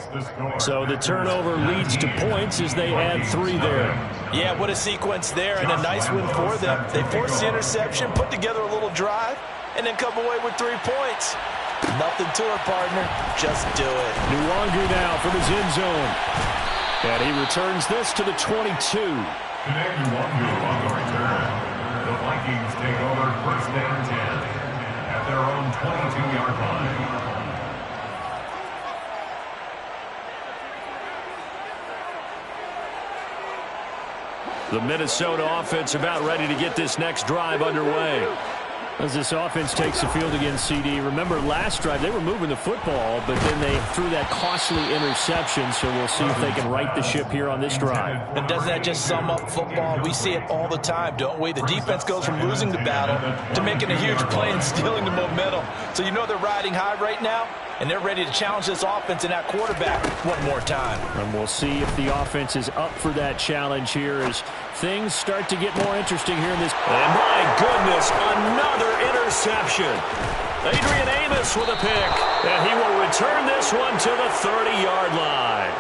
So the turnover leads to points as they add 3 there. Yeah, what a sequence there, and a nice win for them. They forced the interception, put together a little drive, and then come away with 3 points. Nothing to it, partner. Just do it. Nwangu now from his end zone. And he returns this to the 22. Today, Nwangu on the return. The Vikings take over 1st and 10 at their own 22-yard line. The Minnesota offense about ready to get this next drive underway. As this offense takes the field against CD, remember last drive they were moving the football, but then they threw that costly interception, so we'll see if they can right the ship here on this drive. And doesn't that just sum up football? We see it all the time, don't we? The defense goes from losing the battle to making a huge play and stealing the momentum. So you know they're riding high right now, and they're ready to challenge this offense and that quarterback one more time. And we'll see if the offense is up for that challenge here as things start to get more interesting here in this. And my goodness, another interception. Adrian Amos with a pick, and he will return this one to the 30-yard line.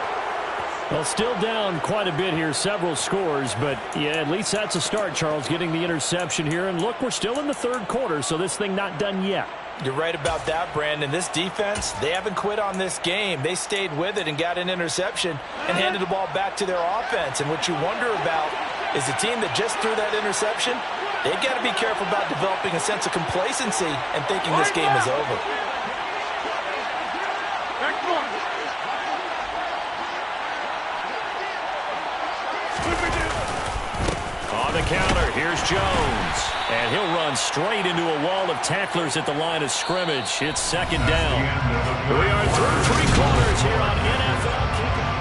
Well, still down quite a bit here, several scores, but yeah, at least that's a start, Charles, getting the interception here. And look, we're still in the 3rd quarter, so this thing not done yet. You're right about that, Brandon. This defense, they haven't quit on this game. They stayed with it and got an interception and handed the ball back to their offense. And what you wonder about is the team that just threw that interception, they've got to be careful about developing a sense of complacency and thinking this game is over. On the counter, here's Jones. And he'll run straight into a wall of tacklers at the line of scrimmage. It's 2nd down. We are through 3 quarters here on NFL Kickoff.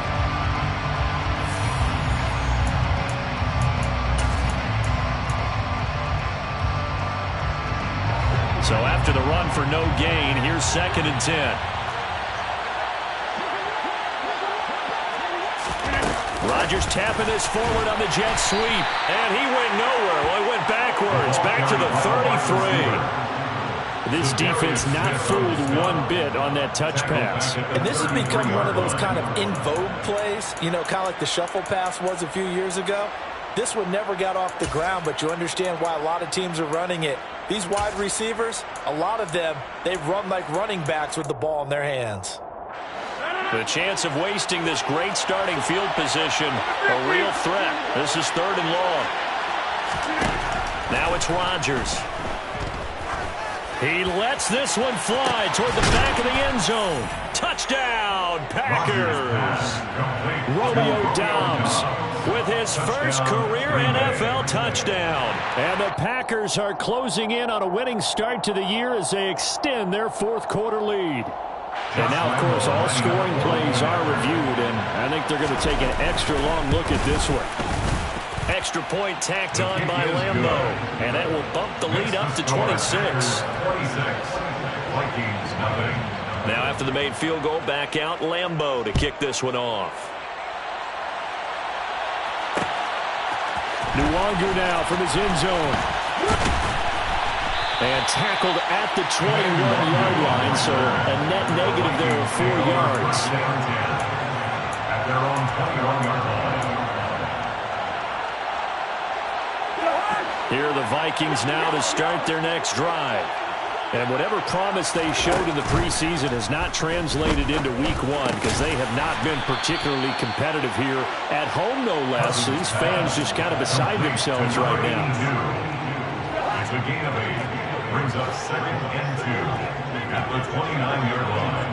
So after the run for no gain, here's 2nd and 10. Rodgers tapping this forward on the jet sweep, and he went nowhere. Well, he went backwards, back to the 33. This defense not fooled one bit on that touch pass. And this has become one of those kind of in vogue plays, you know, kind of like the shuffle pass was a few years ago. This one never got off the ground, but you understand why a lot of teams are running it. These wide receivers, a lot of them, they run like running backs with the ball in their hands. The chance of wasting this great starting field position, a real threat. This is 3rd and long. Now it's Rodgers. He lets this one fly toward the back of the end zone. Touchdown, Packers. Romeo Doubs with his first career NFL touchdown. And the Packers are closing in on a winning start to the year as they extend their fourth quarter lead. And now, of course, all scoring plays are reviewed, and I think they're going to take an extra long look at this one. Extra point tacked on by Lambo, and that will bump the lead up to 26. Now after the made field goal, back out Lambo to kick this one off. Nwangu now from his end zone. And tackled at the 21-yard line, so a net negative there of 4 yards. At their own 21-yard line. Here are the Vikings now to start their next drive. And whatever promise they showed in the preseason has not translated into week one because they have not been particularly competitive here at home, no less. These fans just kind of beside themselves right now. It's a gain of 8. Brings up 2nd and 2 at the 29-yard line.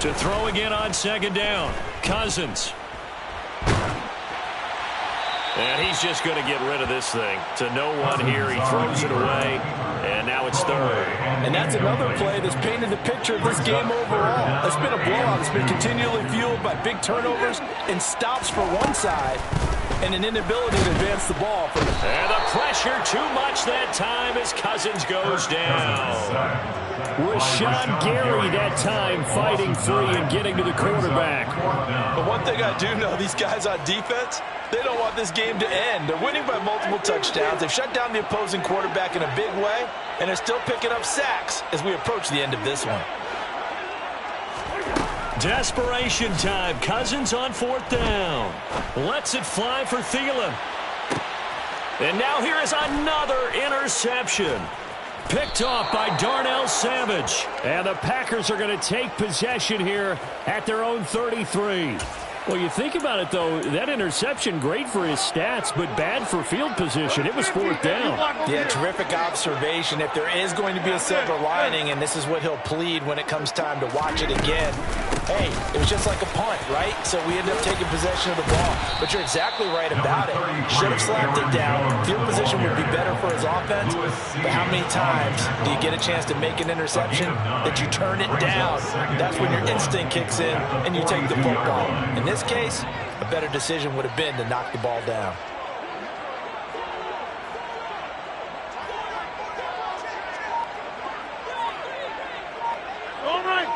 To throw again on 2nd down. Cousins. And he's just going to get rid of this thing. To no one here. He throws it away. And now it's 3rd. And that's another play that's painted the picture of this game overall. It's been a blowout. It's been continually fueled by big turnovers and stops for one side and an inability to advance the ball. And the pressure too much that time as Cousins goes down. Rashawn Gary that time fighting free and getting to the quarterback. But one thing I do know, these guys on defense, they don't want this game to end. They're winning by multiple touchdowns. They've shut down the opposing quarterback in a big way, and they're still picking up sacks as we approach the end of this one. Desperation time. Cousins on 4th down. Lets it fly for Thielen. And now here is another interception. Picked off by Darnell Savage. And the Packers are going to take possession here at their own 33. Well, you think about it, though, that interception, great for his stats, but bad for field position. It was 4th down. Yeah, terrific observation. If there is going to be a silver lining, and this is what he'll plead when it comes time to watch it again, hey, it was just like a punt, right? So we ended up taking possession of the ball. But you're exactly right about it. Should have slapped it down. Field position would be better for his offense. But how many times do you get a chance to make an interception that you turn it down? That's when your instinct kicks in and you take the football. In this case, a better decision would have been to knock the ball down. All right.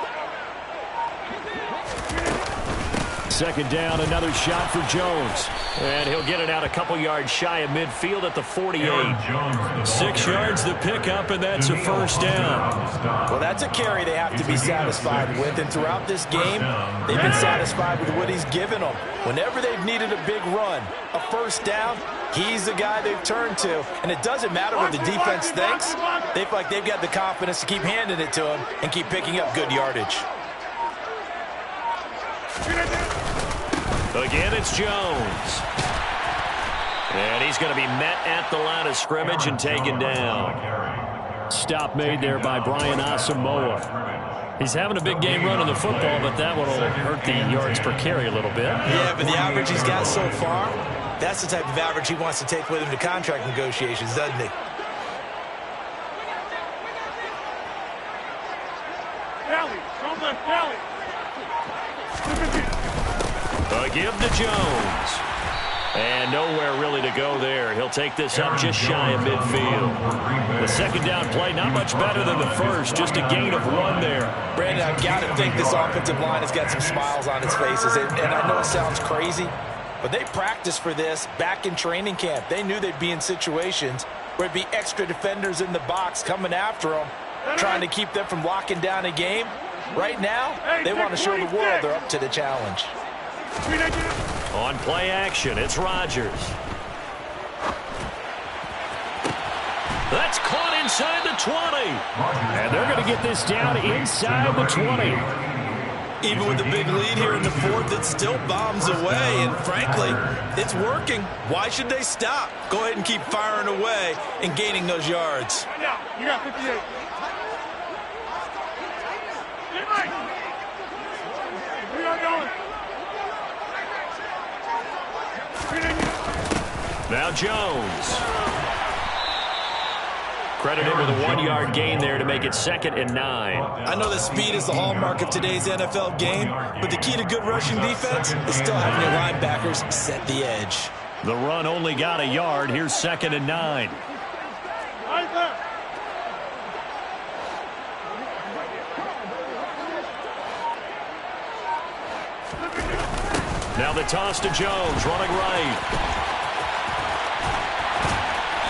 2nd down, another shot for Jones. And he'll get it out a couple yards shy of midfield at the 48. 6 yards the pickup, and that's a 1st down. Well, that's a carry they have to be satisfied with. And throughout this game, they've been satisfied with what he's given them. Whenever they've needed a big run, a 1st down, he's the guy they've turned to. And it doesn't matter what the defense thinks. They feel like they've got the confidence to keep handing it to him and keep picking up good yardage. Again, it's Jones. And he's going to be met at the line of scrimmage and taken down. Stop made there by Brian Asamoah. He's having a big game running the football, but that one will hurt the yards per carry a little bit. Yeah, but the average he's got so far, that's the type of average he wants to take with him to contract negotiations, doesn't he? A give to Jones. And nowhere really to go there. He'll take this up just shy of midfield. The 2nd down play, not much better than the first. Just a gain of 1 there. Brandon, I've got to think this offensive line has got some smiles on its faces. And I know it sounds crazy, but they practiced for this back in training camp. They knew they'd be in situations where it'd be extra defenders in the box coming after them, trying to keep them from locking down a game. Right now, they want to show the world they're up to the challenge. On play action, it's Rodgers. That's caught inside the 20. And they're going to get this down inside the 20. Even with the big lead here in the fourth, it still bombs away, and frankly, it's working. Why should they stop? Go ahead and keep firing away and gaining those yards. You got 58. Now Jones. Credited with a 1-yard gain there to make it 2nd and 9. I know that speed is the hallmark of today's NFL game, but the key to good rushing defense is still having your linebackers set the edge. The run only got a yard. Here's 2nd and 9. Now the toss to Jones, running right.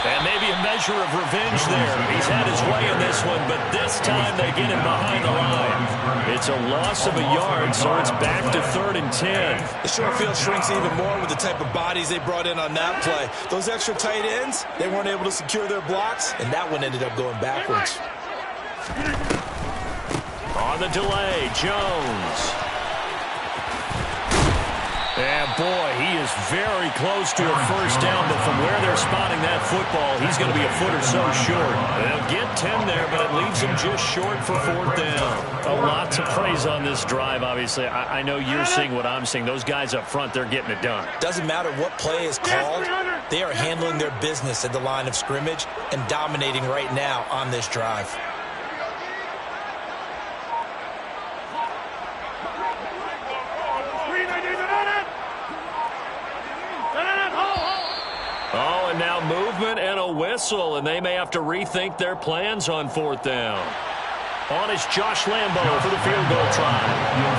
And maybe a measure of revenge there. He's had his way in this one, but this time they get him behind the line. It's a loss of a yard, so it's back to 3rd and 10. The short field shrinks even more with the type of bodies they brought in on that play. Those extra tight ends, they weren't able to secure their blocks, and that one ended up going backwards. On the delay, Jones. And boy, he is very close to a first down, but from where they're spotting that football, he's going to be a foot or so short. They'll get 10 there, but it leaves him just short for 4th down. A lot to praise on this drive, obviously. I know you're seeing what I'm seeing. Those guys up front, they're getting it done. Doesn't matter what play is called. They are handling their business at the line of scrimmage and dominating right now on this drive. Oh, and now movement and a whistle, and they may have to rethink their plans on 4th down. On is Josh Lambo for the field goal try.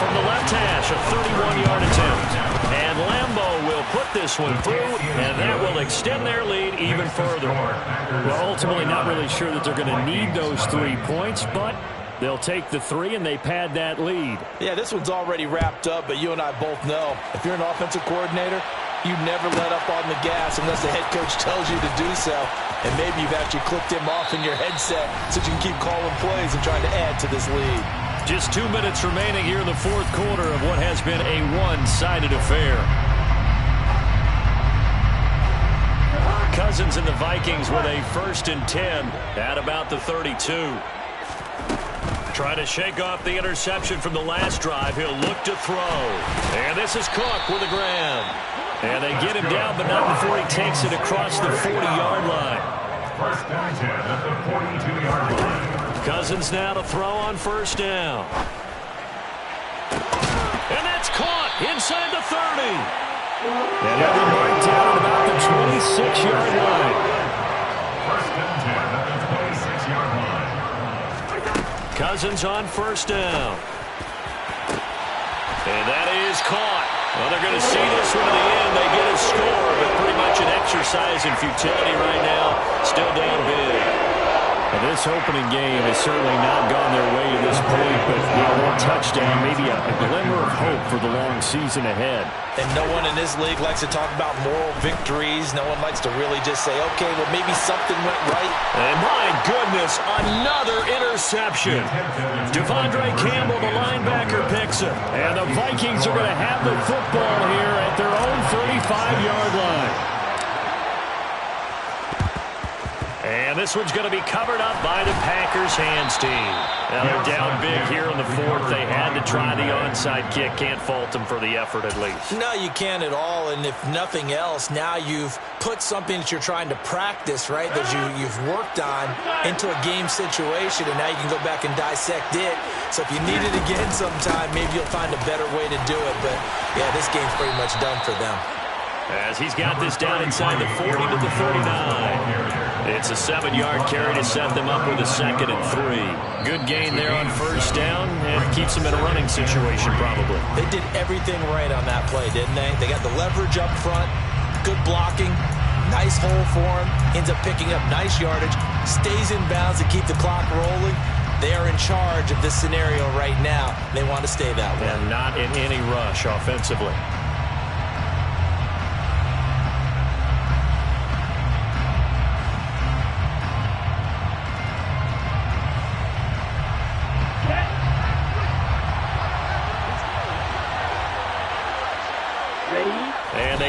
From the left hash, a 31-yard attempt. And Lambo will put this one through, and that will extend their lead even further. Well, ultimately not really sure that they're going to need those 3 points, but they'll take the 3, and they pad that lead. Yeah, this one's already wrapped up, but you and I both know if you're an offensive coordinator, you never let up on the gas unless the head coach tells you to do so. And maybe you've actually clicked him off in your headset so you can keep calling plays and trying to add to this lead. Just 2 minutes remaining here in the 4th quarter of what has been a one-sided affair. Cousins and the Vikings with a 1st and 10 at about the 32. Trying to shake off the interception from the last drive. He'll look to throw. And this is Cook with a grab. And they get him down, but not before he takes it across the 40-yard line. 1st and 10 at the 42-yard line. Cousins now to throw on 1st down. And that's caught inside the 30. And he'll be marked down at about the 26-yard line. 1st and 10 at the 26-yard line. Cousins on 1st down. And that is caught. Well, they're going to see this one to the end. They get a score, but pretty much an exercise in futility right now. Still down big. And this opening game has certainly not gone their way to this point, but one touchdown, maybe a glimmer of hope for the long season ahead. And no one in this league likes to talk about moral victories. No one likes to really just say, okay, well, maybe something went right. And my goodness, another interception. Devondre Campbell, the linebacker, picks it. And the Vikings are going to have the football here at their own 35-yard line. And this one's going to be covered up by the Packers hands team. Now they're down big here in the 4th. They had to try the onside kick. Can't fault them for the effort at least. No, you can't at all. And if nothing else, now you've put something that you're trying to practice, right, that you've worked on into a game situation, and now you can go back and dissect it. So if you need it again sometime, maybe you'll find a better way to do it. But, yeah, this game's pretty much done for them. As he's got this down inside the 40 to the 39. It's a 7-yard carry to set them up with a 2nd and 3. Good gain there on 1st down, and keeps them in a running situation probably. They did everything right on that play, didn't they? They got the leverage up front, good blocking, nice hole for him, ends up picking up nice yardage, stays in bounds to keep the clock rolling. They are in charge of this scenario right now. They want to stay that way. And not in any rush offensively.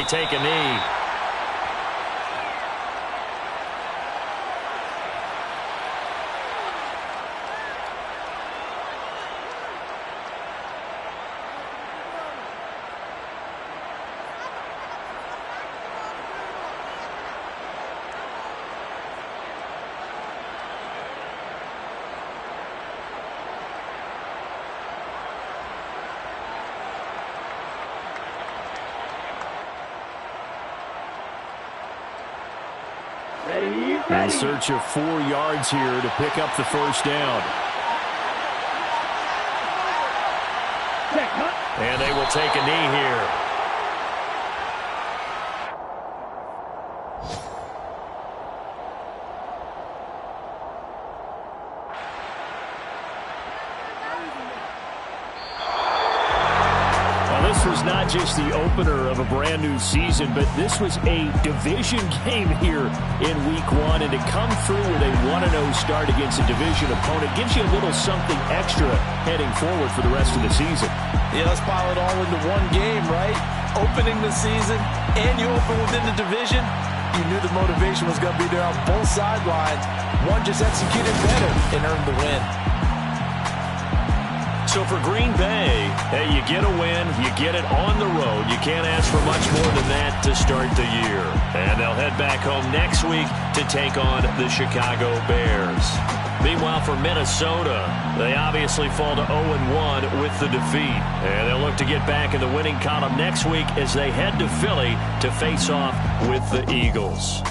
they take a knee. In search of 4 yards here to pick up the first down. And they will take a knee here. This was not just the opener of a brand new season, but this was a division game here in week 1. And to come through with a 1-0 start against a division opponent gives you a little something extra heading forward for the rest of the season. Yeah, let's pile it all into one game, right? Opening the season, and you open within the division. You knew the motivation was going to be there on both sidelines. One just executed better and earned the win. So for Green Bay, hey, you get a win, you get it on the road. You can't ask for much more than that to start the year. And they'll head back home next week to take on the Chicago Bears. Meanwhile, for Minnesota, they obviously fall to 0-1 with the defeat. And they'll look to get back in the winning column next week as they head to Philly to face off with the Eagles.